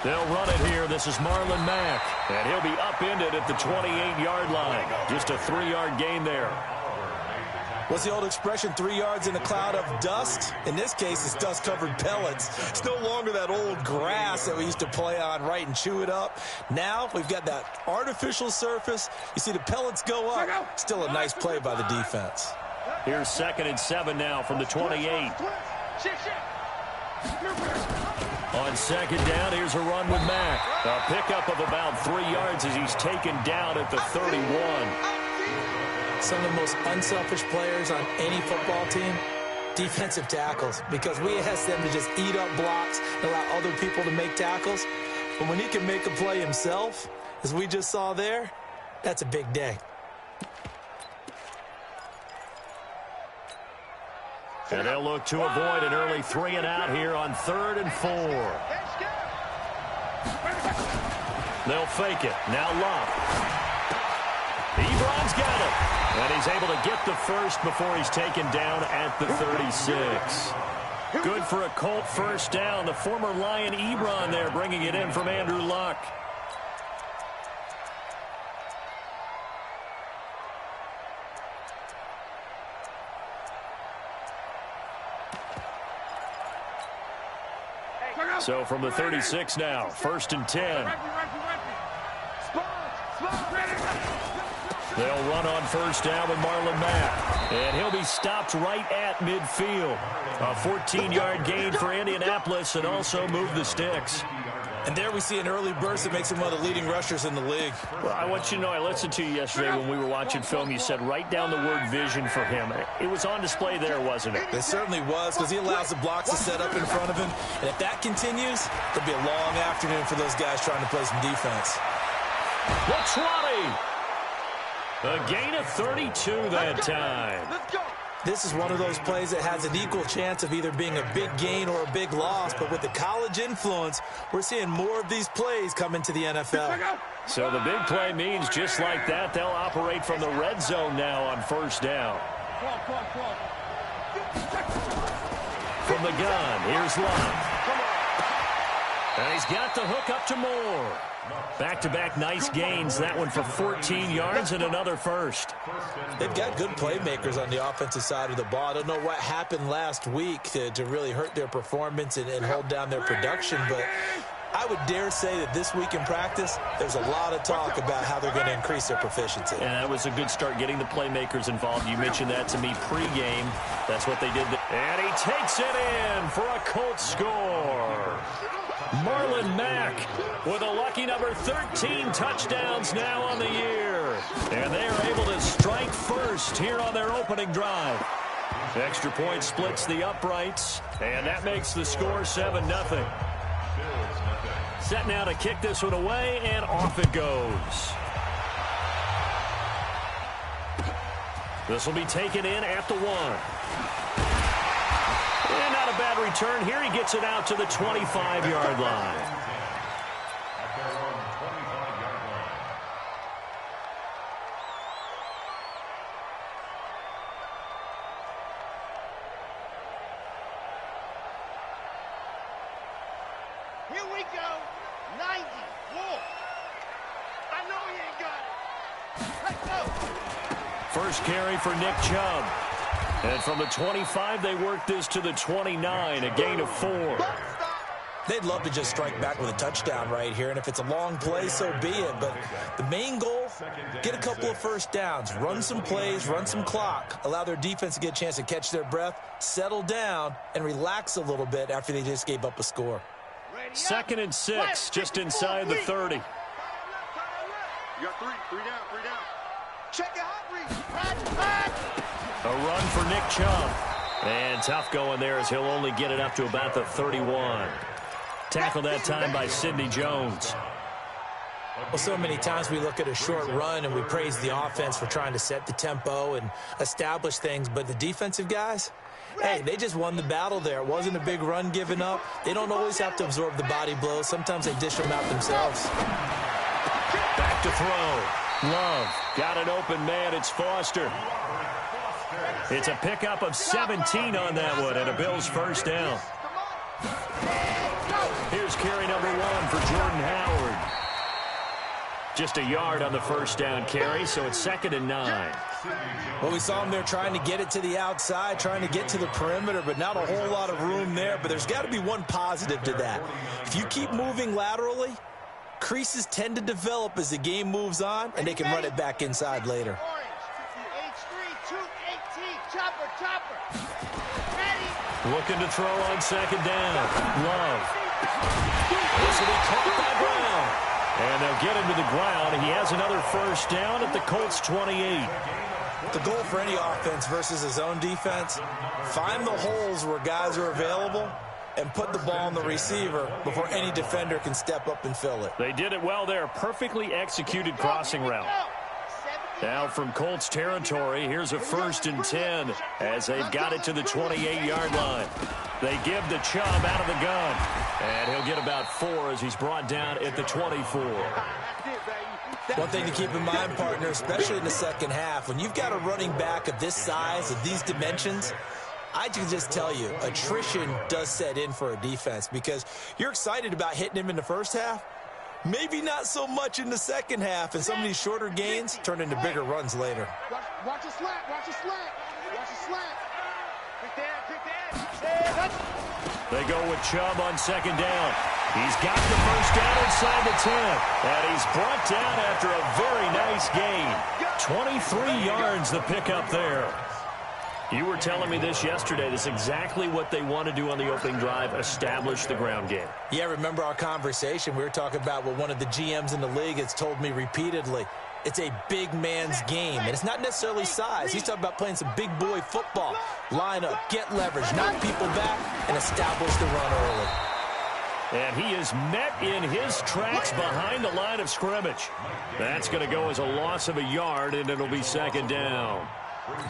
They'll run it here. This is Marlon Mack. And he'll be upended at the 28-yard line. Just a 3-yard gain there. What's the old expression, 3 yards in a cloud of dust? In this case, it's dust-covered pellets. It's no longer that old grass that we used to play on, right, and chew it up. Now we've got that artificial surface. You see the pellets go up. Still a nice play by the defense. Here's 2nd and 7 now from the 28. On 2nd down, here's a run with Mack. A pickup of about 3 yards as he's taken down at the 31. Some of the most unselfish players on any football team, defensive tackles, because we ask them to just eat up blocks and allow other people to make tackles. But when he can make a play himself, as we just saw there, that's a big day. And they'll look to avoid an early 3 and out here on 3rd and 4. They'll fake it. Now Love. Ebron's got it. And he's able to get the first before he's taken down at the 36. Good for a Colt first down. The former Lion Ebron there bringing it in from Andrew Luck. So from the 36 now, 1st and 10. They'll run on 1st down with Marlon Mack. And he'll be stopped right at midfield. A 14-yard gain for Indianapolis and also move the sticks. And there we see an early burst that makes him one of the leading rushers in the league. Well, I want you to know, I listened to you yesterday when we were watching film. You said write down the word vision for him. It was on display there, wasn't it? It certainly was, because he allows the blocks to set up in front of him. And if that continues, it'll be a long afternoon for those guys trying to play some defense. The 20. A gain of 32 that time. This is one of those plays that has an equal chance of either being a big gain or a big loss, but with the college influence, we're seeing more of these plays come into the NFL. So the big play means just like that, they'll operate from the red zone now on 1st down. From the gun, here's Love. And he's got the hook up to Moore. Back-to-back nice gains, that one for 14 yards and another first. They've got good playmakers on the offensive side of the ball. I don't know what happened last week to really hurt their performance and hold down their production, but I would dare say that this week in practice, there's a lot of talk about how they're going to increase their proficiency. And that was a good start getting the playmakers involved. You mentioned that to me pregame. That's what they did. And he takes it in for a Colts score. Marlon Mack with a lucky number 13 touchdowns now on the year. And they are able to strike first here on their opening drive. Extra point splits the uprights, and that makes the score 7-0. Set now to kick this one away, and off it goes. This will be taken in at the 1. And not a bad return. Here he gets it out to the 25-yard line. Here we go. 90. Wolf. I know he ain't got it. Let's go. First carry for Nick Chubb. And from the 25, they work this to the 29, a gain of 4. They'd love to just strike back with a touchdown right here, and if it's a long play, so be it. But the main goal, get a couple of first downs, run some plays, run some clock, allow their defense to get a chance to catch their breath, settle down, and relax a little bit after they just gave up a score. 2nd and 6, just inside the 30. You got three down. Check it out, Reed. A run for Nick Chubb. And tough going there as he'll only get it up to about the 31. Tackled that time by Sidney Jones. Well, so many times we look at a short run and we praise the offense for trying to set the tempo and establish things, but the defensive guys, hey, they just won the battle there. It wasn't a big run given up. They don't always have to absorb the body blows. Sometimes they dish them out themselves. Back to throw. Love got an open man. It's Foster. It's a pickup of 17 on that one and a Bills first down. Here's carry number 1 for Jordan Howard. Just a yard on the first down carry, so it's 2nd and 9. Well, we saw him there trying to get it to the outside, trying to get to the perimeter, but not a whole lot of room there. But there's got to be one positive to that. If you keep moving laterally, creases tend to develop as the game moves on, and they can run it back inside later. Looking to throw on 2nd down. Love. This will be caught by Brown. And they'll get him to the ground. He has another first down at the Colts 28. The goal for any offense versus his own defense, find the holes where guys are available and put the ball on the receiver before any defender can step up and fill it. They did it well there. Perfectly executed crossing route. Now from Colts territory, here's a 1st and 10 as they've got it to the 28-yard line. They give the Chubb out of the gun, and he'll get about 4 as he's brought down at the 24. One thing to keep in mind, partner, especially in the second half, when you've got a running back of this size, of these dimensions, I can just tell you, attrition does set in for a defense because you're excited about hitting him in the first half. Maybe not so much in the second half, and some of these shorter gains turn into bigger runs later. Watch a slant, watch a slant, watch a slant. Quick that. They go with Chubb on 2nd down. He's got the first down inside the 10. And he's brought down after a very nice gain. 23 yards the pickup there. You were telling me this yesterday. This is exactly what they want to do on the opening drive, establish the ground game. Yeah, remember our conversation. We were talking about what one of the GMs in the league has told me repeatedly. It's a big man's game, and it's not necessarily size. He's talking about playing some big boy football. Line up, get leverage, knock people back, and establish the run early. And he is met in his tracks behind the line of scrimmage. That's going to go as a loss of a yard, and it'll be 2nd down.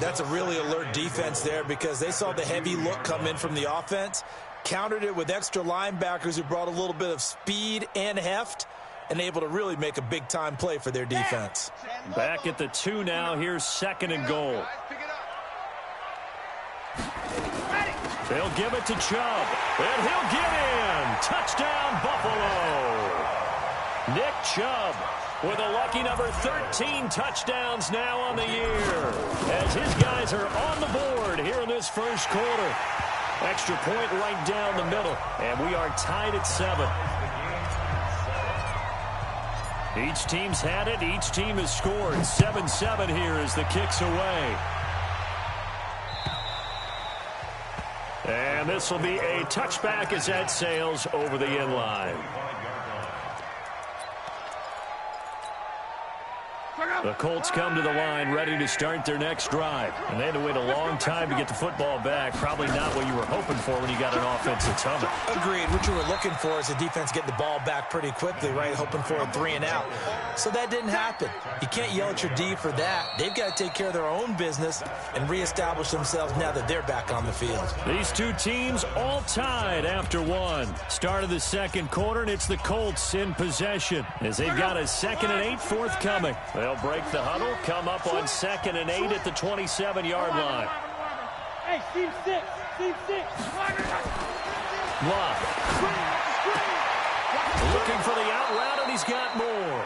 That's a really alert defense there because they saw the heavy look come in from the offense, countered it with extra linebackers who brought a little bit of speed and heft, and able to really make a big-time play for their defense. Back at the 2 now. Here's 2nd and goal. They'll give it to Chubb, and he'll get in. Touchdown, Buffalo. Nick Chubb with a lucky number 13 touchdowns now on the year as his guys are on the board here in this first quarter. Extra point right down the middle, and we are tied at 7. Each team's had it. Each team has scored. 7-7 here as the kick's away. And this will be a touchback as that sails over the end line. The Colts come to the line ready to start their next drive. And they had to wait a long time to get the football back. Probably not what you were hoping for when you got an offense that's humming. Agreed. What you were looking for is the defense getting the ball back pretty quickly, right? Hoping for a 3 and out. So that didn't happen. You can't yell at your D for that. They've got to take care of their own business and reestablish themselves now that they're back on the field. These two teams all tied after 1. Start of the second quarter, and it's the Colts in possession as they've got a 2nd and 8 forthcoming. They'll break the huddle, come up on 2nd and 8 at the 27-yard line. Hey, Steve 6. Love. Looking for the out route, and he's got more.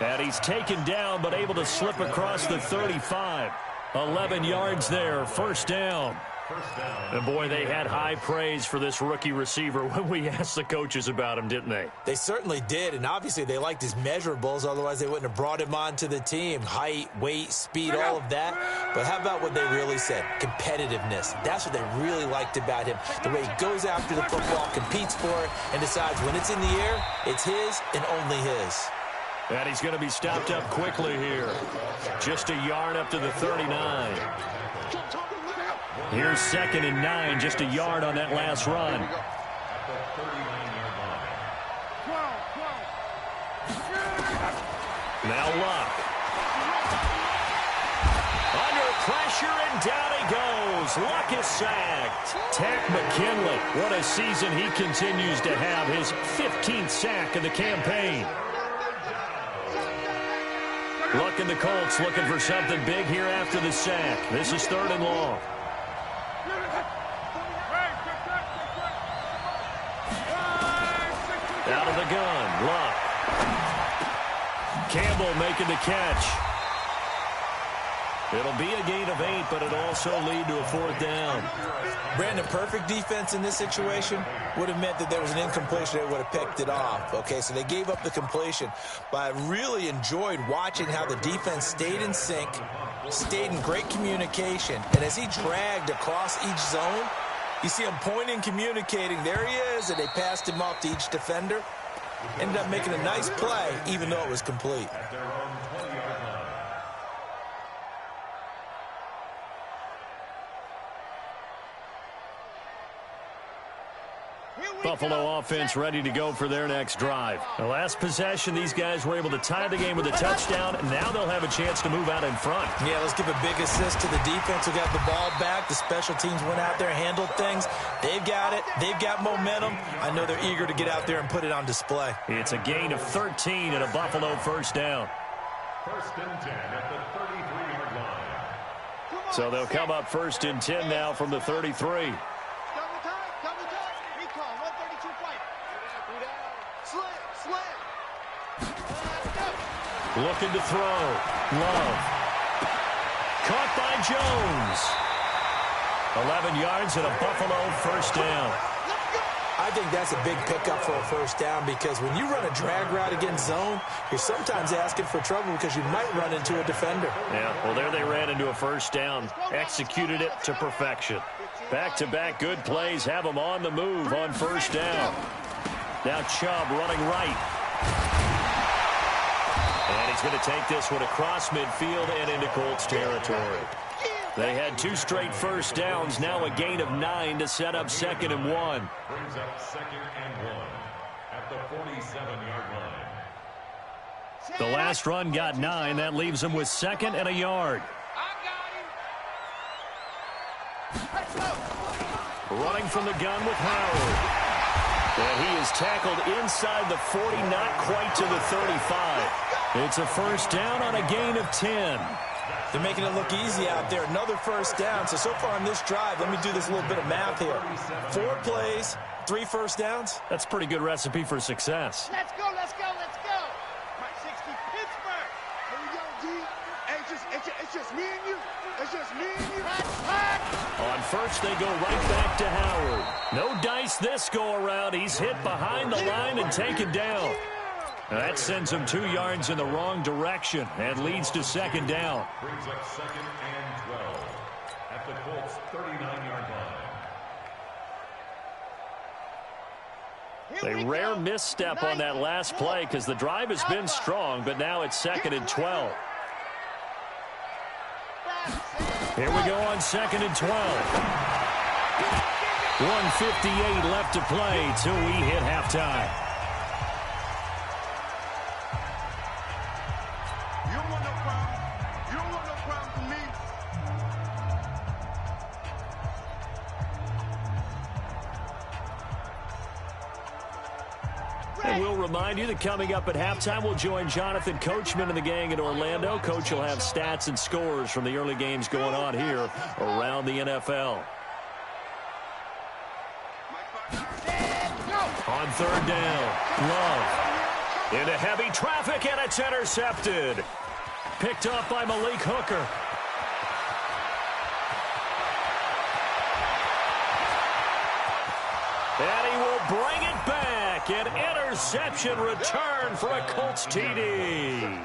And he's taken down, but able to slip across the 35. 11 yards there, first down. And boy, they had high praise for this rookie receiver when we asked the coaches about him, didn't they? They certainly did, and obviously they liked his measurables, otherwise they wouldn't have brought him onto the team. Height, weight, speed, all of that. But how about what they really said? Competitiveness. That's what they really liked about him. The way he goes after the football, competes for it, and decides when it's in the air, it's his and only his. And he's going to be stopped up quickly here. Just a yard up to the 39. Here's 2nd and 9, just a yard on that last run. Now Luck. Under pressure, and down he goes. Luck is sacked. Takk McKinley, what a season he continues to have. His 15th sack of the campaign. Luck and the Colts looking for something big here after the sack. This is 3rd and long. Out of the gun, Luck. Campbell making the catch. It'll be a gain of 8, but it'll also lead to a 4th down. Brandon, perfect defense in this situation would have meant that there was an incompletion that would have picked it off. Okay, so they gave up the completion. But I really enjoyed watching how the defense stayed in sync, stayed in great communication. And as he dragged across each zone, you see him pointing, communicating. There he is, and they passed him off to each defender. Ended up making a nice play, even though it was complete. Buffalo offense ready to go for their next drive. The last possession, these guys were able to tie the game with a touchdown, and now they'll have a chance to move out in front. Yeah, let's give a big assist to the defense who got the ball back. The special teams went out there, handled things. They've got it. They've got momentum. I know they're eager to get out there and put it on display. It's a gain of 13 and a Buffalo 1st down. 1st and 10 at the 33-yard line. So they'll come up 1st and 10 now from the 33. Looking to throw. Love. Caught by Jones. 11 yards and a Buffalo 1st down. I think that's a big pickup for a 1st down because when you run a drag route against zone, you're sometimes asking for trouble because you might run into a defender. Yeah, well, there they ran into a 1st down. Executed it to perfection. Back-to-back good plays have them on the move on 1st down. Now Chubb running right. And he's going to take this one across midfield and into Colts territory. They had 2 straight 1st downs, now a gain of 9 to set up 2nd and 1. Brings up 2nd and 1 at the 47-yard line. The last run got 9. That leaves them with 2nd and a yard. Running from the gun with Howard. And he is tackled inside the 40, not quite to the 35. It's a 1st down on a gain of 10. They're making it look easy out there. Another 1st down. So far on this drive, let me do this little bit of math here. 4 plays, 3 1st downs. That's a pretty good recipe for success. Let's go, let's go, let's go. Mike 60, Pittsburgh. Here we go, G. Hey, it's just me and you. It's just me and you. On 1st, they go right back to Howard. No dice this go-around. He's hit behind the line and taken down. That sends him 2 yards in the wrong direction and leads to 2nd down. Brings up 2nd and 12 at the Colts 39-yard line. A rare misstep on that last play because the drive has been strong, but now it's 2nd and 12. Here we go on 2nd and 12. 1:58 left to play till we hit halftime. You don't want no problem. You don't want no problem from me. And we'll remind you that coming up at halftime, we'll join Jonathan Coachman and the gang in Orlando. Coach will have stats and scores from the early games going on here around the NFL. On 3rd down, Love. Into heavy traffic, and it's intercepted. Picked up by Malik Hooker. And he will bring it back. An interception return for a Colts TD.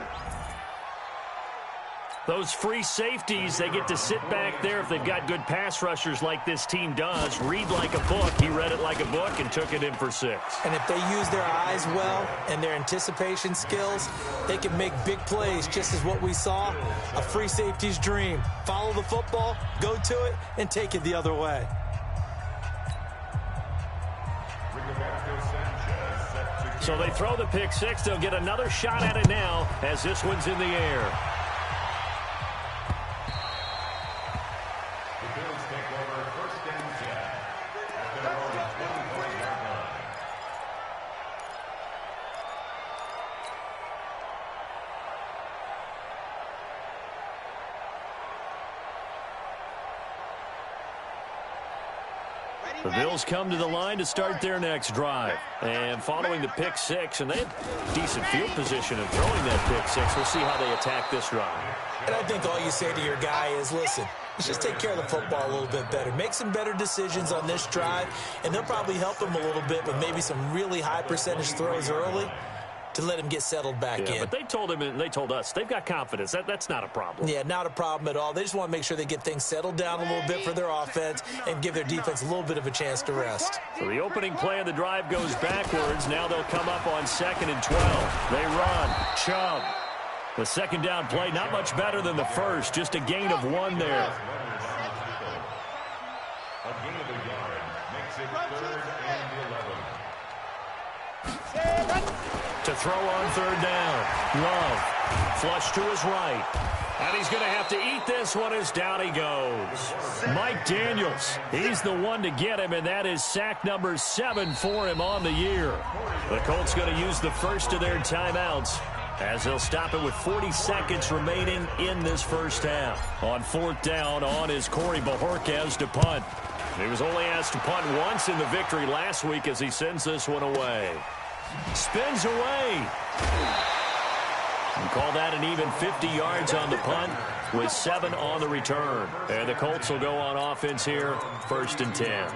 Those free safeties, they get to sit back there if they've got good pass rushers like this team does. Read like a book. He read it like a book and took it in for 6. And if they use their eyes well and their anticipation skills, they can make big plays, just as what we saw. A free safety's dream. Follow the football, go to it, and take it the other way. So they throw the pick 6. They'll get another shot at it now as this one's in the air. The Bills take over 1st and 10 at their own 24-yard line. The Bills come to the line to start their next drive. And following the pick six, and they have decent field position of throwing that pick six. We'll see how they attack this drive. And I think all you say to your guy is, listen, let's just take care of the football a little bit better. Make some better decisions on this drive, and they'll probably help him a little bit with maybe some really high percentage throws early to let him get settled back in. But they told him and they told us they've got confidence. That's not a problem. Yeah, not a problem at all. They just want to make sure they get things settled down a little bit for their offense and give their defense a little bit of a chance to rest. So the opening play of the drive goes backwards. Now they'll come up on 2nd and 12. They run. Chubb. The second down play, not much better than the first. Just a gain of 1 there. A gain of a yard makes it 3rd and 11. To throw on 3rd down. Love. Flush to his right. And he's going to have to eat this one as down he goes. Mike Daniels, he's the one to get him, and that is sack number 7 for him on the year. The Colts going to use the first of their timeouts as they'll stop it with 40 seconds remaining in this first half. On 4th down, on is Corey Bojorquez to punt. He was only asked to punt once in the victory last week as he sends this one away. Spins away. And call that an even 50 yards on the punt with 7 on the return. And the Colts will go on offense here, 1st and 10.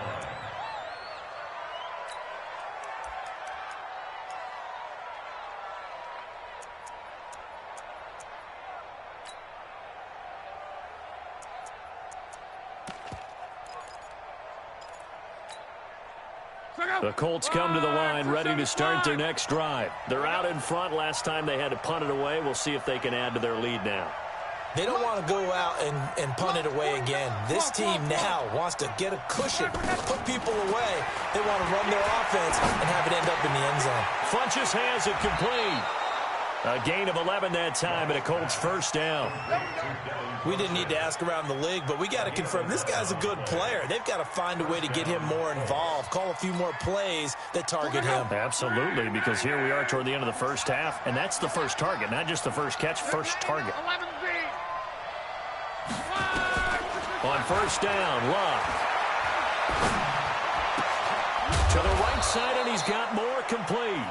The Colts come to the line ready to start their next drive. They're out in front. Last time they had to punt it away. We'll see if they can add to their lead now. They don't want to go out and punt it away again. This team now wants to get a cushion, put people away. They want to run their offense and have it end up in the end zone. Funchess has it complete. A gain of 11 that time and a Colts first down. We didn't need to ask around the league, but we got to confirm this guy's a good player. They've got to find a way to get him more involved, call a few more plays that target him. Absolutely, because here we are toward the end of the first half, and that's the first target, not just the first catch, first target. On 1st down, Love. To the right side, and he's got more complete.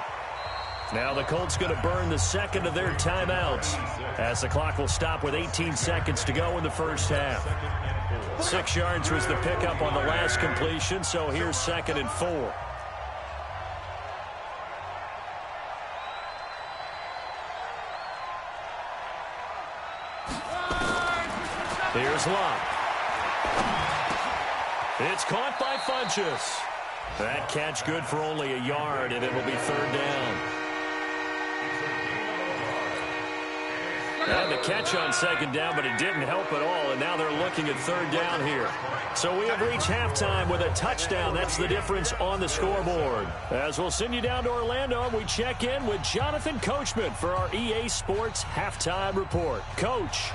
Now the Colts going to burn the second of their timeouts as the clock will stop with 18 seconds to go in the first half. 6 yards was the pickup on the last completion, so here's 2nd and 4. Here's Love. It's caught by Funchess. That catch good for only a yard, and it'll be 3rd down. And the catch on 2nd down, but it didn't help at all, and now they're looking at 3rd down here. So we have reached halftime with a touchdown. That's the difference on the scoreboard. As we'll send you down to Orlando, we check in with Jonathan Coachman for our EA Sports Halftime Report. Coach.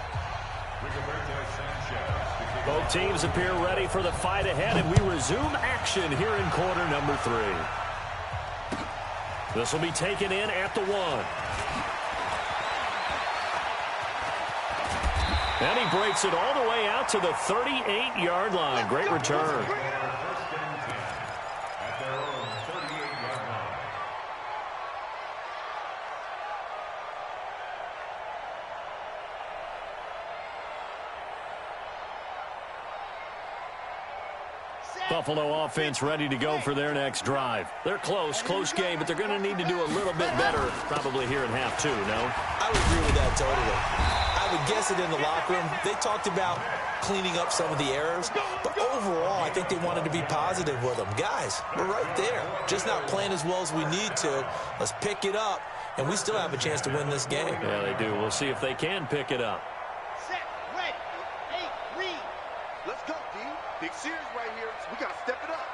Both teams appear ready for the fight ahead, and we resume action here in quarter number 3. This will be taken in at the 1. And he breaks it all the way out to the 38-yard line. Great return. Buffalo offense ready to go for their next drive. They're close game, but they're going to need to do a little bit better probably here in half 2, no? I would agree with that totally. I would guess it in the locker room. They talked about cleaning up some of the errors, but overall, I think they wanted to be positive with them. Guys, we're right there. Just not playing as well as we need to. Let's pick it up, and we still have a chance to win this game. Yeah, they do. We'll see if they can pick it up. Set, ready, 8, read. Let's go, D. Big series right here. So we got to step it up.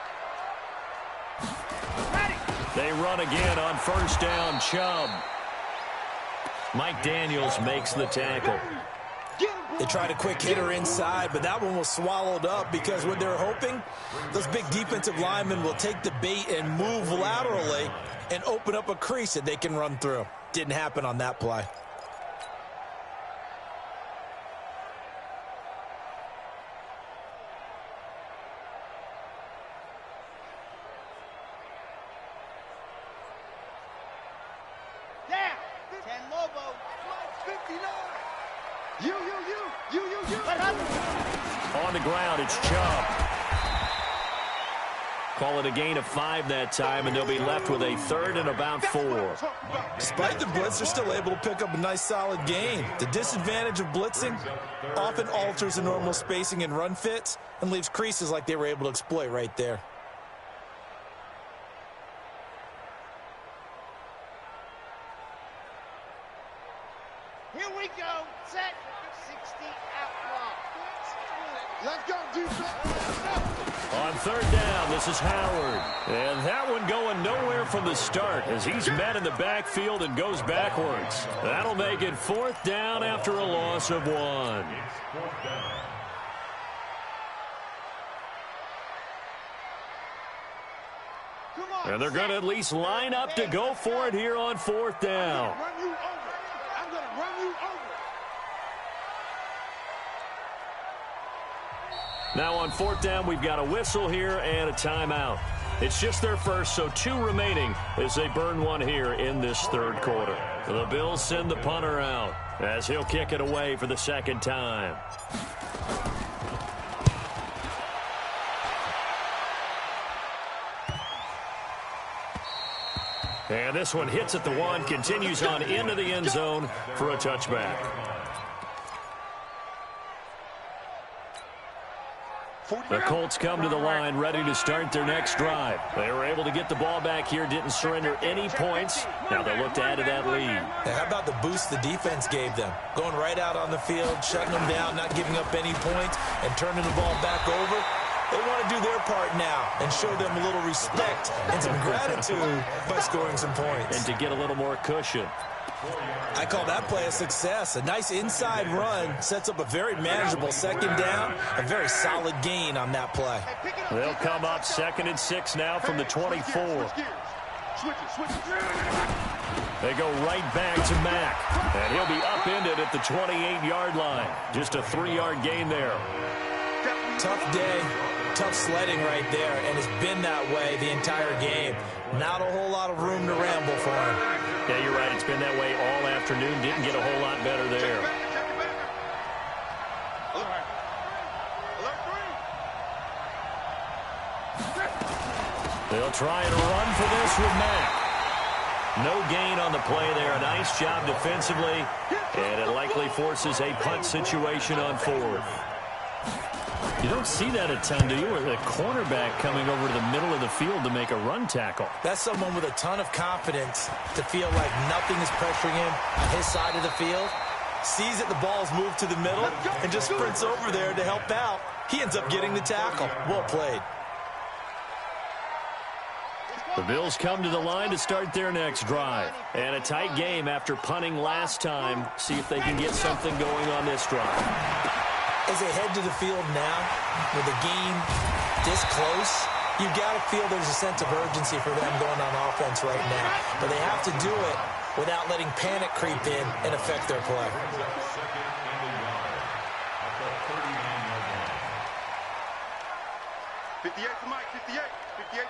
Ready. They run again on 1st down, Chubb. Mike Daniels makes the tackle. They tried a quick hitter inside, but that one was swallowed up because what they're hoping, those big defensive linemen will take the bait and move laterally and open up a crease that they can run through. Didn't happen on that play. 10 Lobo. 59. You. What happened? On the ground, it's Chubb. Call it a gain of 5 that time, and they'll be left with a 3rd and about 4. Despite the blitz, they're still able to pick up a nice, solid gain. The disadvantage of blitzing often alters the normal spacing and run fits and leaves creases like they were able to exploit right there. Here we go. Set. 60 outlaw. Let's go, defense. On 3rd down, this is Howard. And that one going nowhere from the start as he's met in the backfield and goes backwards. That'll make it 4th down after a loss of 1. And they're going to at least line up to go for it here on 4th down. Run you over. I'm going to run you over. Now on 4th down, we've got a whistle here and a timeout. It's just their first, so 2 remaining as they burn one here in this 3rd quarter. The Bills send the punter out as he'll kick it away for the 2nd time. And this one hits at the 1, continues on into the end zone for a touchback. The Colts come to the line ready to start their next drive. They were able to get the ball back here, didn't surrender any points. Now they look to add to that lead. How about the boost the defense gave them? Going right out on the field, shutting them down, not giving up any points, and turning the ball back over. They want to do their part now and show them a little respect and some gratitude by scoring some points. And to get a little more cushion. I call that play a success. A nice inside run sets up a very manageable 2nd down. A very solid gain on that play. They'll come up 2nd and 6 now from the 24. Switch it. They go right back to Mack. And he'll be upended at the 28-yard line. Just a 3-yard gain there. Tough day, tough sledding right there, and it's been that way the entire game. Not a whole lot of room to ramble for him. Yeah, you're right. It's been that way all afternoon. Didn't get a whole lot better there. They'll try and run for this with Mack. No gain on the play there. A nice job defensively, and it likely forces a punt situation on 4th. You don't see that a ton, do you? Or the cornerback coming over to the middle of the field to make a run tackle. That's someone with a ton of confidence to feel like nothing is pressuring him on his side of the field. Sees that the ball's moved to the middle and just sprints over there to help out. He ends up getting the tackle. Well played. The Bills come to the line to start their next drive. And a tight game after punting last time. See if they can get something going on this drive. As they head to the field now, with the game this close, you've got to feel there's a sense of urgency for them going on offense right now. But they have to do it without letting panic creep in and affect their play.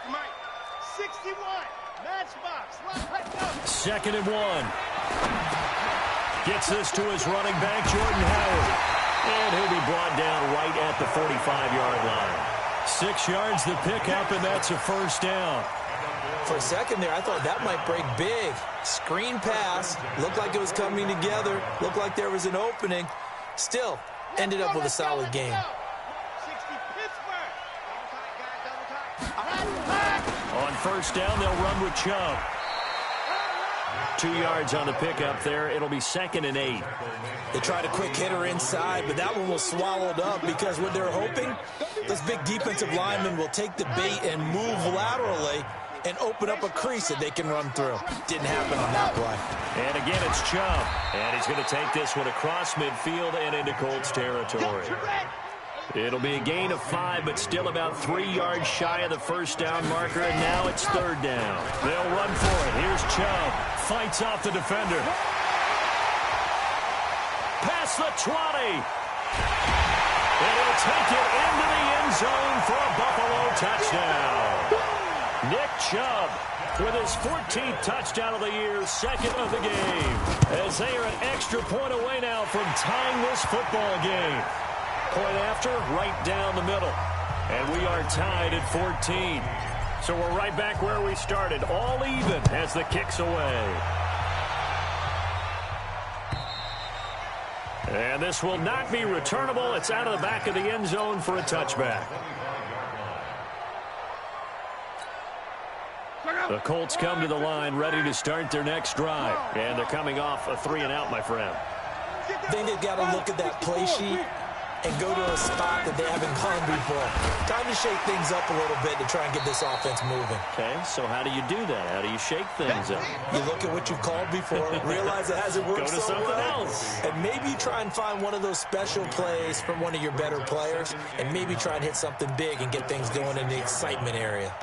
to Mike. 61. Matchbox. Let's go. 2nd and 1. Gets this to his running back, Jordan Howard. And he'll be brought down right at the 45-yard line. 6 yards the pickup, and that's a 1st down. For a second there, I thought that might break big. Screen pass. Looked like it was coming together. Looked like there was an opening. Still, ended up with a solid game. 60 Pittsburgh. Double tight. On 1st down, they'll run with Chubb. 2 yards on the pickup there. It'll be 2nd and 8. They tried a quick hitter inside, but that one was swallowed up because what they're hoping, this big defensive lineman will take the bait and move laterally and open up a crease that they can run through. Didn't happen on that play. And again, it's Chubb. And he's going to take this one across midfield and into Colts territory. It'll be a gain of 5, but still about 3 yards shy of the 1st down marker, and now it's 3rd down. They'll run for it. Here's Chubb. Fights off the defender. Past the 20. And he'll take it into the end zone for a Buffalo touchdown. Nick Chubb with his 14th touchdown of the year, second of the game, as they are an extra point away now from tying this football game. Point after, right down the middle. And we are tied at 14. So we're right back where we started, all even as the kick's away. And this will not be returnable. It's out of the back of the end zone for a touchback. The Colts come to the line ready to start their next drive. And they're coming off a 3-and-out, my friend. I think they've got to look at that play sheet and go to a spot that they haven't gone before. Time to shake things up a little bit to try and get this offense moving. Okay, so how do you do that? How do you shake things up? You look at what you've called before, realize it hasn't worked Go to so something well, else. and maybe you try and find one of those special plays from one of your better players, and maybe try and hit something big and get things going in the excitement area.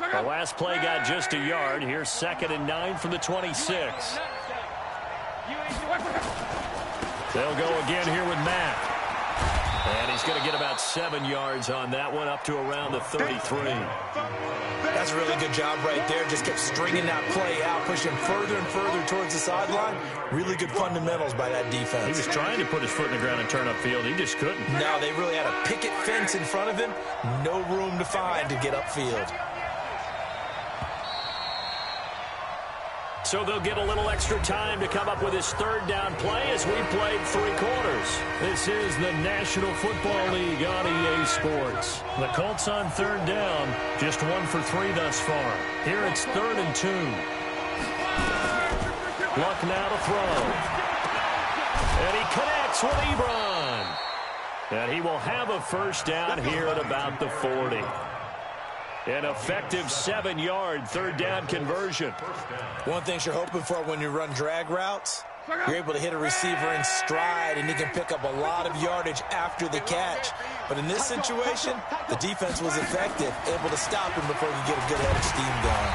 The last play got just a yard. Here's 2nd and 9 from the 26. They'll go again here with Matt. And he's going to get about 7 yards on that one, up to around the 33. That's a really good job right there. Just kept stringing that play out, pushing further and further towards the sideline. Really good fundamentals by that defense. He was trying to put his foot in the ground and turn upfield. He just couldn't. No, they really had a picket fence in front of him. No room to find to get upfield. So they'll get a little extra time to come up with his 3rd down play as we played 3 quarters. This is the National Football League on EA Sports. The Colts on 3rd down, just 1 for 3 thus far. Here it's 3rd and 2. Luck now to throw. And he connects with Ebron. And he will have a first down here at about the 40. An effective 7-yard 3rd down conversion. One thing you're hoping for when you run drag routes, you're able to hit a receiver in stride, and he can pick up a lot of yardage after the catch. But in this situation, the defense was effective, able to stop him before he could get a good head of steam going.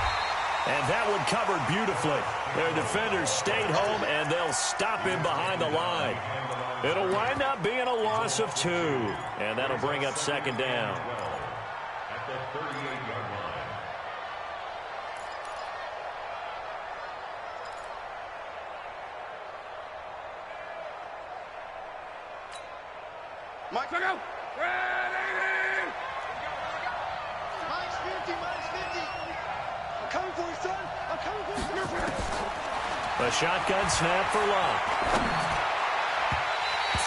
And that one covered beautifully. Their defenders stayed home, and they'll stop him behind the line. It'll wind up being a loss of 2. And that'll bring up 2nd down. At the 38-yard line. Mike, go! Ready! Minus 50, minus 50. I'm coming for you, son! I'm coming for you! A shotgun snap for Locke.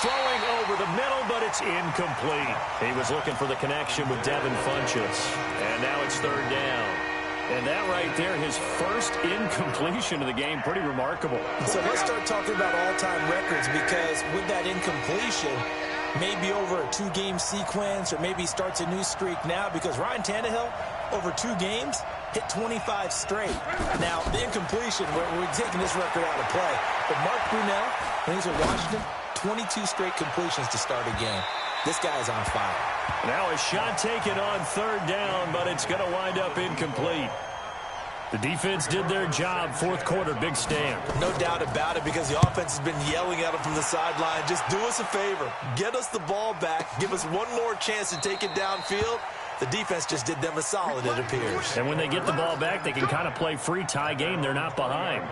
Throwing over the middle, but it's incomplete. He was looking for the connection with Devin Funchess. And now it's 3rd down. And that right there, his first incompletion of the game, pretty remarkable. So let's start talking about all-time records, because with that incompletion, maybe over a 2-game sequence, or maybe starts a new streak now, because Ryan Tannehill, over 2 games, hit 25 straight. Now, the incompletion, we're taking this record out of play. But Mark Brunell, when he's at Washington, 22 straight completions to start a game. This guy is on fire. Now a shot taken on 3rd down, but it's going to wind up incomplete. The defense did their job. 4th quarter, big stand. No doubt about it, because the offense has been yelling at him from the sideline. Just do us a favor. Get us the ball back. Give us one more chance to take it downfield. The defense just did them a solid, it appears. And when they get the ball back, they can kind of play free tie game. They're not behind.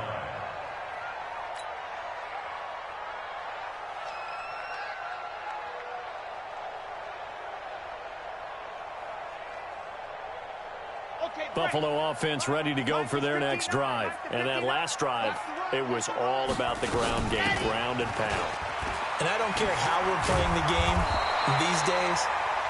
Buffalo offense ready to go for their next drive. And that last drive, it was all about the ground game, ground and pound. And I don't care how we're playing the game these days,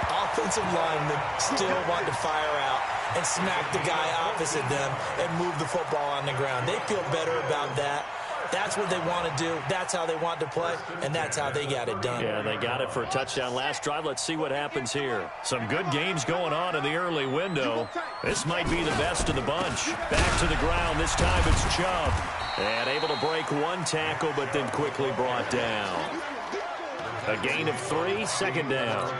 offensive linemen still want to fire out and smack the guy opposite them and move the football on the ground. They feel better about that. That's what they want to do. That's how they want to play, and that's how they got it done. Yeah, they got it for a touchdown last drive. Let's see what happens here. Some good games going on in the early window. This might be the best of the bunch. Back to the ground. This time it's Chubb. And able to break 1 tackle, but then quickly brought down. A gain of 3, 2nd down.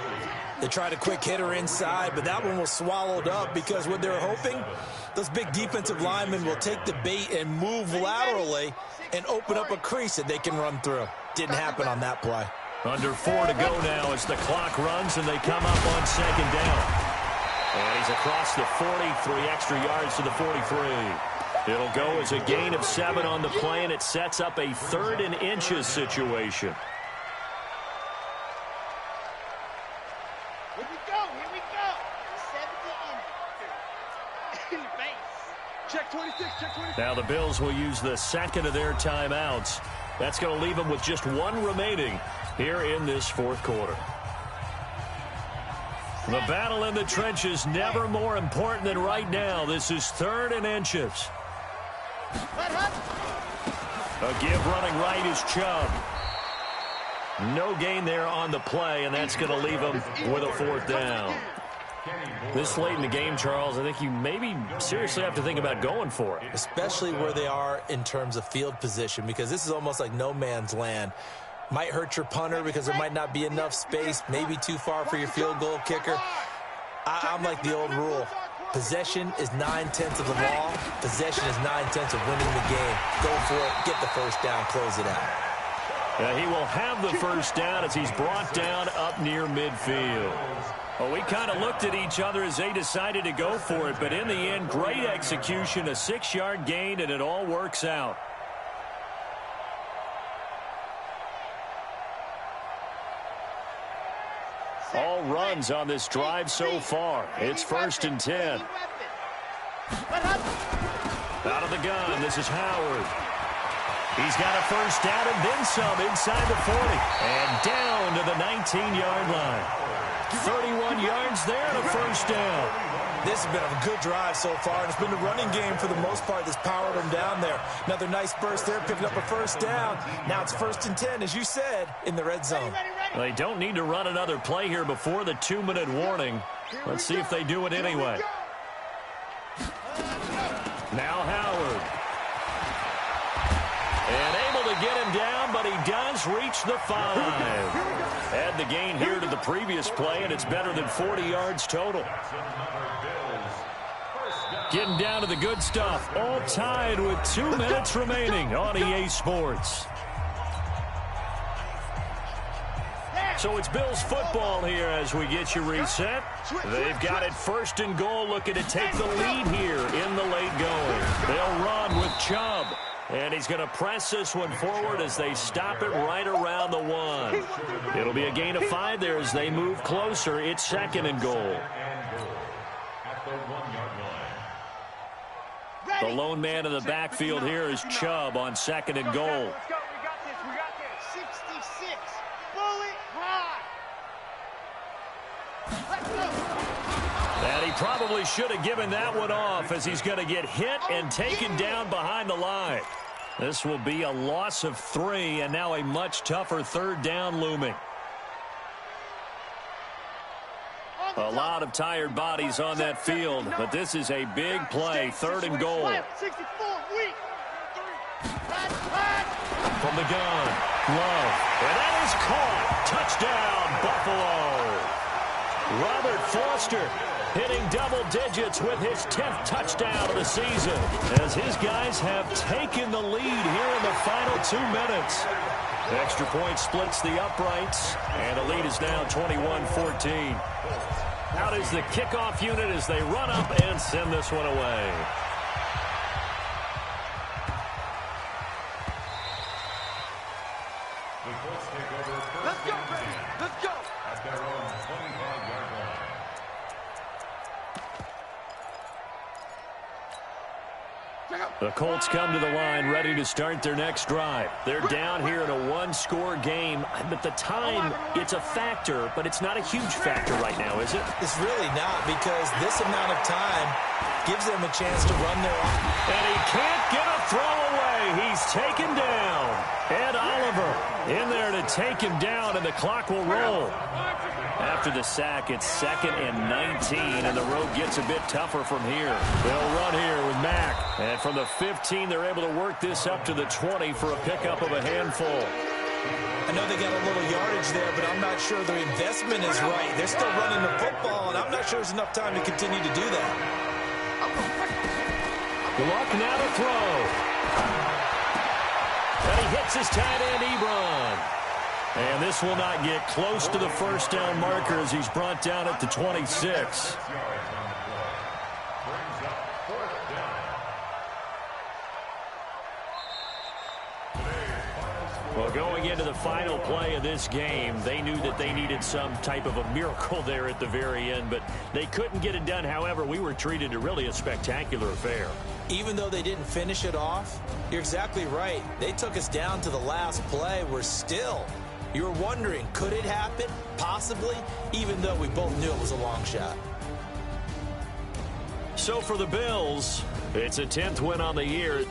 They tried a quick hitter inside, but that one was swallowed up, because what they're hoping, those big defensive linemen will take the bait and move laterally and open up a crease that they can run through. Didn't happen on that play. Under 4 to go now as the clock runs and they come up on second down. And he's across the 40, 3 extra yards to the 43. It'll go as a gain of 7 on the play, and it sets up a 3rd and inches situation. Here we go. Here we go. 70 in the base. Check 26, check 26. Now the Bills will use the second of their timeouts. That's going to leave them with just 1 remaining here in this 4th quarter. The battle in the trenches never more important than right now. This is 3rd and inches. A give running right is Chubb. No gain there on the play, and that's going to leave him with a 4th down. This late in the game, Charles, I think you maybe seriously have to think about going for it. Especially where they are in terms of field position, because this is almost like no man's land. Might hurt your punter because there might not be enough space, maybe too far for your field goal kicker. I'm like the old rule. Possession is 9/10 of the law. Possession is 9/10 of winning the game. Go for it, get the first down, close it out. He will have the first down as he's brought down up near midfield. Well, we kind of looked at each other as they decided to go for it, but in the end, great execution, a 6-yard gain, and it all works out. All runs on this drive so far. It's 1st and 10. Out of the gun, this is Howard. He's got a first down and then some inside the 40. And down to the 19-yard line. 31 yards there and a first down. This has been a good drive so far, and it's been the running game for the most part that's powered them down there. Another nice burst there, picking up a first down. Now it's 1st and 10, as you said, in the red zone. They don't need to run another play here before the 2-minute warning. Let's see if they do it anyway. Now Howard. And able to get him down, but he does reach the 5. Add the gain here to the previous play, and it's better than 40 yards total. Getting down to the good stuff. All tied with 2 minutes remaining on EA Sports. So it's Bills football here as we get you reset. They've got it 1st and goal, looking to take the lead here in the late going. They'll run with Chubb. And he's going to press this one forward as they stop it right around the 1. It'll be a gain of 5 there as they move closer. It's 2nd and goal. The lone man in the backfield here is Chubb on 2nd and goal. Let's go. We got this. We got this. 66. Bullet high. Let's go. And he probably should have given that one off as he's going to get hit and taken down behind the line. This will be a loss of 3, and now a much tougher 3rd down looming. A lot of tired bodies on that field, but this is a big play, 3rd and goal. 64 weak. From the gun, Love, and that is caught. Touchdown, Buffalo. Robert Foster hitting double digits with his 10th touchdown of the season as his guys have taken the lead here in the final 2 minutes. Extra point splits the uprights, and the lead is now 21-14. Out is the kickoff unit as they run up and send this one away. Let's go, baby. Let's go. At their own 25-yard line. The Colts come to the line ready to start their next drive. They're down here in a 1-score game, but the time, it's a factor, but it's not a huge factor right now, is it? It's really not, because this amount of time gives them a chance to run their offense. And he can't get a throw away. He's taken down. Ed Oliver in there to take him down, and the clock will roll. After the sack, it's 2nd and 19, and the road gets a bit tougher from here. They'll run here with Mack. And from the 15, they're able to work this up to the 20 for a pickup of a handful. I know they got a little yardage there, but I'm not sure their investment is right. They're still running the football, and I'm not sure there's enough time to continue to do that. Luck now to throw. And he hits his tight end, Ebron. And this will not get close to the first down marker as he's brought down at the 26. Well, going into the final play of this game, they knew that they needed some type of a miracle there at the very end, but they couldn't get it done. However, we were treated to really a spectacular affair. Even though they didn't finish it off, you're exactly right. They took us down to the last play. You were wondering, could it happen? Possibly, even though we both knew it was a long shot. So for the Bills, it's a 10th win on the year.